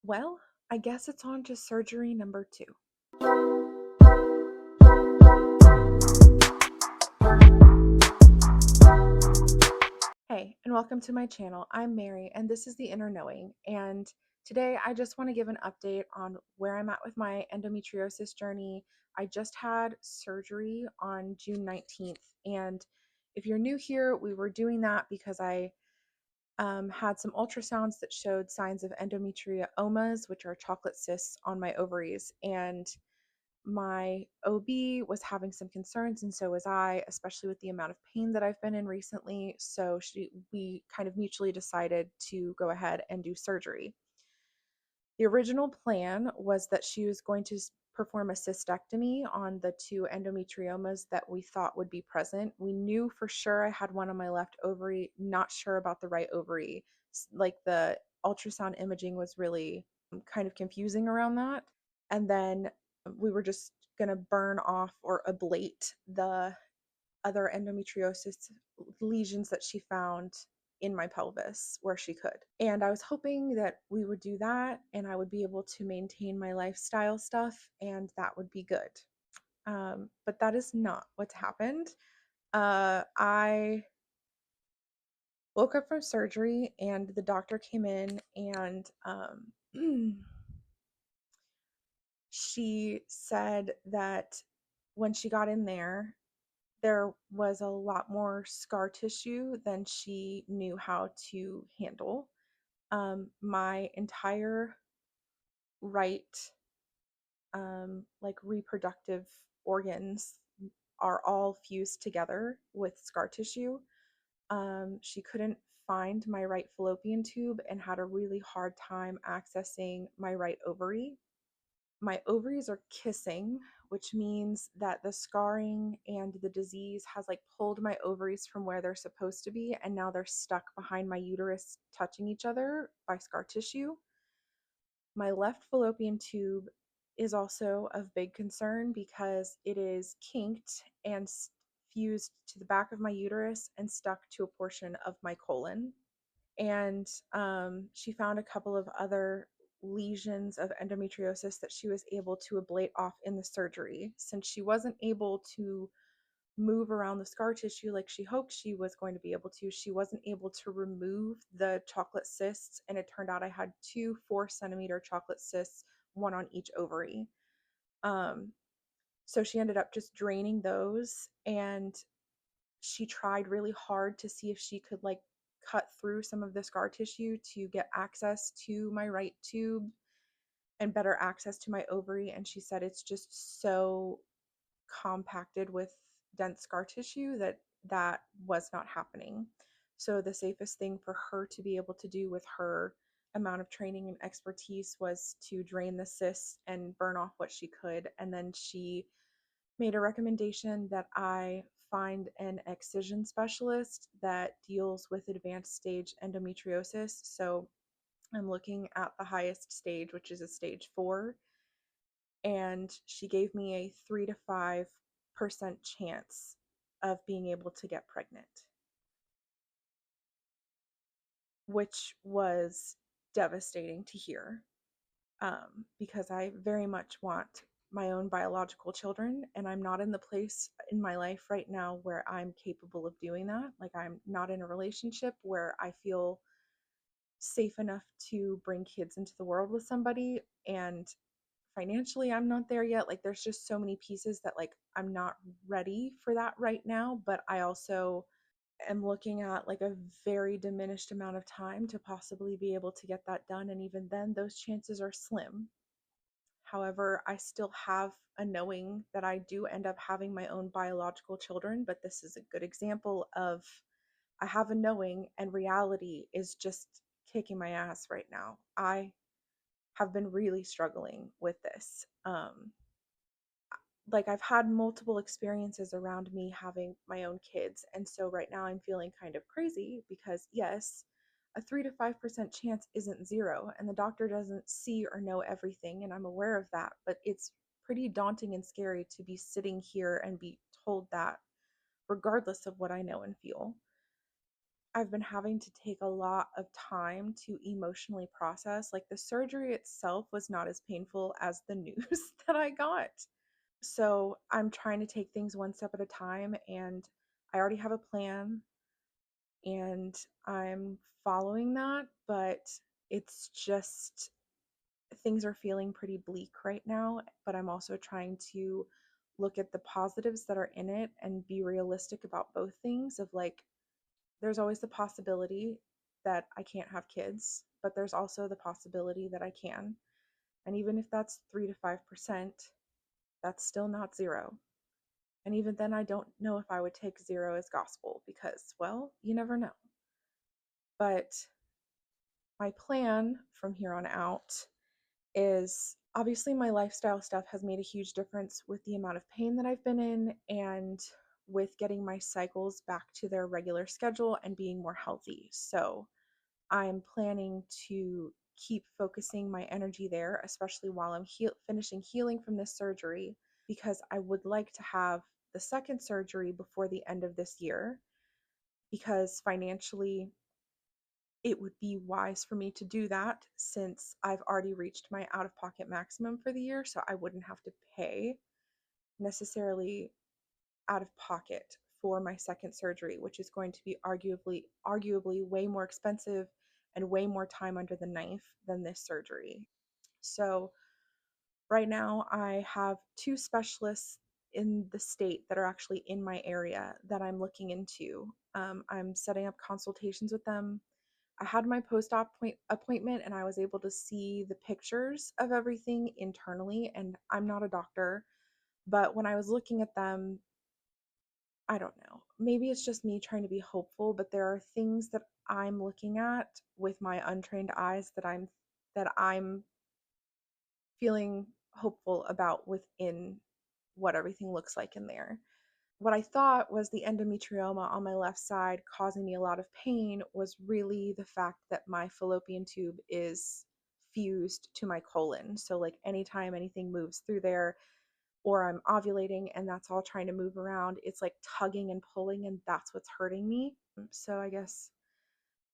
Well, I guess it's on to surgery number 2. Hey, and welcome to my channel. I'm Mary, and this is The Inner Knowing. And today I just want to give an update on where I'm at with my endometriosis journey. I just had surgery on June 19th. And if you're new here, we were doing that because I had some ultrasounds that showed signs of endometriomas, which are chocolate cysts on my ovaries. And my OB was having some concerns, and so was I, especially with the amount of pain that I've been in recently. So we kind of mutually decided to go ahead and do surgery. The original plan was that she was going to perform a cystectomy on the 2 endometriomas that we thought would be present. We knew for sure I had one on my left ovary, not sure about the right ovary. Like the ultrasound imaging was really kind of confusing around that. And then we were just going to burn off or ablate the other endometriosis lesions that she found in my pelvis where she could. And I was hoping that we would do that and I would be able to maintain my lifestyle stuff and that would be good. But that is not what's happened. I woke up from surgery and the doctor came in and she said that when she got in there was a lot more scar tissue than she knew how to handle. My entire right, like reproductive organs are all fused together with scar tissue. She couldn't find my right fallopian tube and had a really hard time accessing my right ovary. My ovaries are kissing, which means that the scarring and the disease has like pulled my ovaries from where they're supposed to be, and now they're stuck behind my uterus, touching each other by scar tissue. My left fallopian tube is also of big concern because it is kinked and fused to the back of my uterus and stuck to a portion of my colon. And she found a couple of other lesions of endometriosis that she was able to ablate off in the surgery. Since she wasn't able to move around the scar tissue like she hoped she was going to be able to, she wasn't able to remove the chocolate cysts, and it turned out I had 2 4-centimeter chocolate cysts, one on each ovary. So she ended up just draining those, and she tried really hard to see if she could like cut through some of the scar tissue to get access to my right tube and better access to my ovary. And she said it's just so compacted with dense scar tissue that was not happening. So the safest thing for her to be able to do with her amount of training and expertise was to drain the cysts and burn off what she could. And then she made a recommendation that I find an excision specialist that deals with advanced stage endometriosis. So I'm looking at the highest stage, which is a stage 4, and she gave me a 3 to 5% chance of being able to get pregnant, which was devastating to hear, because I very much want my own biological children, and I'm not in the place in my life right now where I'm capable of doing that. Like, I'm not in a relationship where I feel safe enough to bring kids into the world with somebody, and financially I'm not there yet. Like, there's just so many pieces that like I'm not ready for that right now, but I also am looking at like a very diminished amount of time to possibly be able to get that done, and even then those chances are slim. However, I still have a knowing that I do end up having my own biological children, but this is a good example of I have a knowing and reality is just kicking my ass right now. I have been really struggling with this. Like, I've had multiple experiences around me having my own kids, and so right now I'm feeling kind of crazy because yes, a 3 to 5% chance isn't zero, and the doctor doesn't see or know everything, and I'm aware of that, but it's pretty daunting and scary to be sitting here and be told that regardless of what I know and feel. I've been having to take a lot of time to emotionally process. Like the surgery itself was not as painful as the news that I got. So I'm trying to take things one step at a time, and I already have a plan and I'm following that, but it's just things are feeling pretty bleak right now. But I'm also trying to look at the positives that are in it and be realistic about both things of like, there's always the possibility that I can't have kids, but there's also the possibility that I can. And even if that's 3 to 5%, that's still not zero. And even then, I don't know if I would take zero as gospel because, well, you never know. But my plan from here on out is obviously my lifestyle stuff has made a huge difference with the amount of pain that I've been in and with getting my cycles back to their regular schedule and being more healthy. So I'm planning to keep focusing my energy there, especially while I'm finishing healing from this surgery, because I would like to have the second surgery before the end of this year, because financially it would be wise for me to do that since I've already reached my out of pocket maximum for the year. So I wouldn't have to pay necessarily out of pocket for my second surgery, which is going to be arguably way more expensive and way more time under the knife than this surgery. So right now I have two specialists in the state that are actually in my area that I'm looking into. I'm setting up consultations with them. I had my post-op appointment and I was able to see the pictures of everything internally. And I'm not a doctor, but when I was looking at them, I don't know. Maybe it's just me trying to be hopeful, but there are things that I'm looking at with my untrained eyes that I'm feeling hopeful about within what everything looks like in there. What I thought was the endometrioma on my left side causing me a lot of pain was really the fact that my fallopian tube is fused to my colon. So, like, anytime anything moves through there, or I'm ovulating and that's all trying to move around, it's like tugging and pulling, and that's what's hurting me. So, I guess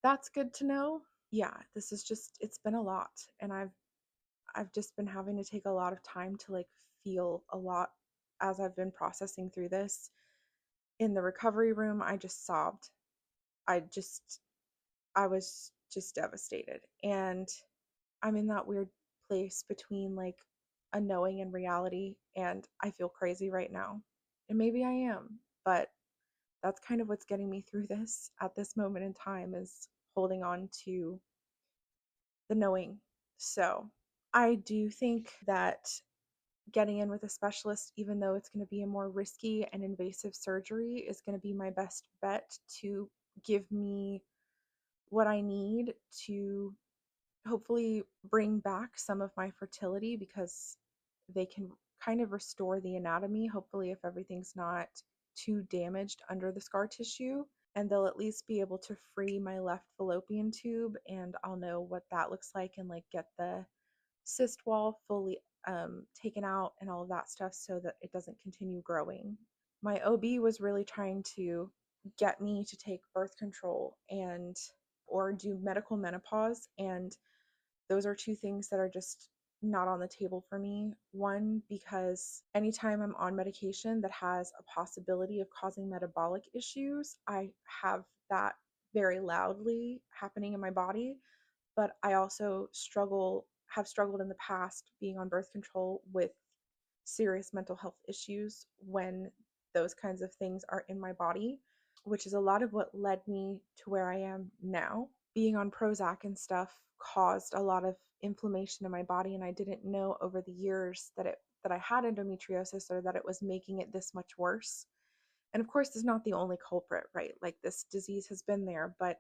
that's good to know. Yeah, this is just, it's been a lot. And I've just been having to take a lot of time to like feel a lot as I've been processing through this. In the recovery room, I just sobbed. I just, I was just devastated. And I'm in that weird place between like a knowing and reality. And I feel crazy right now. And maybe I am, but that's kind of what's getting me through this at this moment in time is holding on to the knowing. So I do think that getting in with a specialist, even though it's going to be a more risky and invasive surgery, is going to be my best bet to give me what I need to hopefully bring back some of my fertility because they can kind of restore the anatomy, hopefully, if everything's not too damaged under the scar tissue. And they'll at least be able to free my left fallopian tube, and I'll know what that looks like and like get the cyst wall fully taken out and all of that stuff so that it doesn't continue growing. My OB was really trying to get me to take birth control and or do medical menopause, and those are two things that are just not on the table for me. One, because anytime I'm on medication that has a possibility of causing metabolic issues, I have that very loudly happening in my body. But I also have struggled in the past being on birth control with serious mental health issues when those kinds of things are in my body, which is a lot of what led me to where I am now. Being on Prozac and stuff caused a lot of inflammation in my body, and I didn't know over the years that I had endometriosis or that it was making it this much worse. And of course, it's not the only culprit, right? Like, this disease has been there, but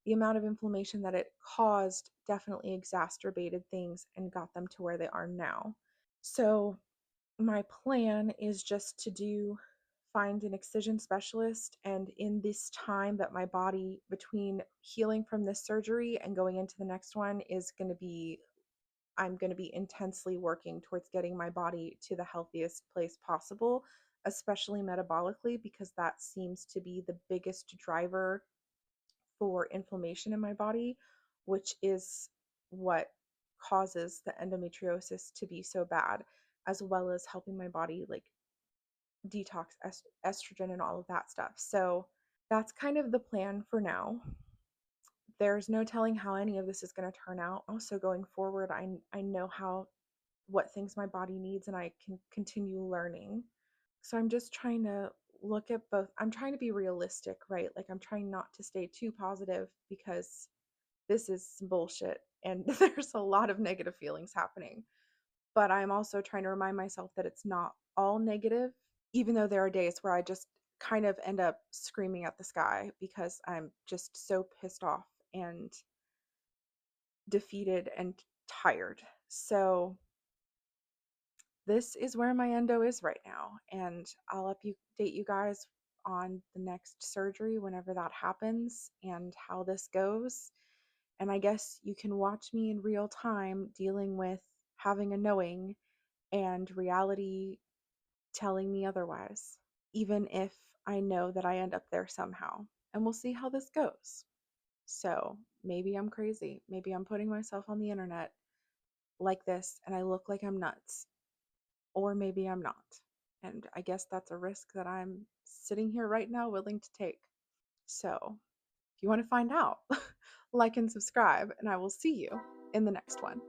the amount of inflammation that it caused definitely exacerbated things and got them to where they are now. So my plan is just to find an excision specialist, and in this time that my body between healing from this surgery and going into the next one is going to be, I'm going to be intensely working towards getting my body to the healthiest place possible, especially metabolically, because that seems to be the biggest driver for inflammation in my body, which is what causes the endometriosis to be so bad, as well as helping my body like detox estrogen and all of that stuff. So that's kind of the plan for now. There's no telling how any of this is going to turn out. Also, going forward, I know how what things my body needs, and I can continue learning. So I'm just trying to look at both. I'm trying to be realistic, right? Like I'm trying not to stay too positive because this is some bullshit and there's a lot of negative feelings happening. But I'm also trying to remind myself that it's not all negative, even though there are days where I just kind of end up screaming at the sky because I'm just so pissed off and defeated and tired. So this is where my endo is right now, and I'll update you guys on the next surgery whenever that happens and how this goes. And I guess you can watch me in real time dealing with having a knowing and reality telling me otherwise, even if I know that I end up there somehow. And we'll see how this goes. So maybe I'm crazy. Maybe I'm putting myself on the internet like this and I look like I'm nuts. Or maybe I'm not. And I guess that's a risk that I'm sitting here right now willing to take. So if you want to find out, like and subscribe, and I will see you in the next one.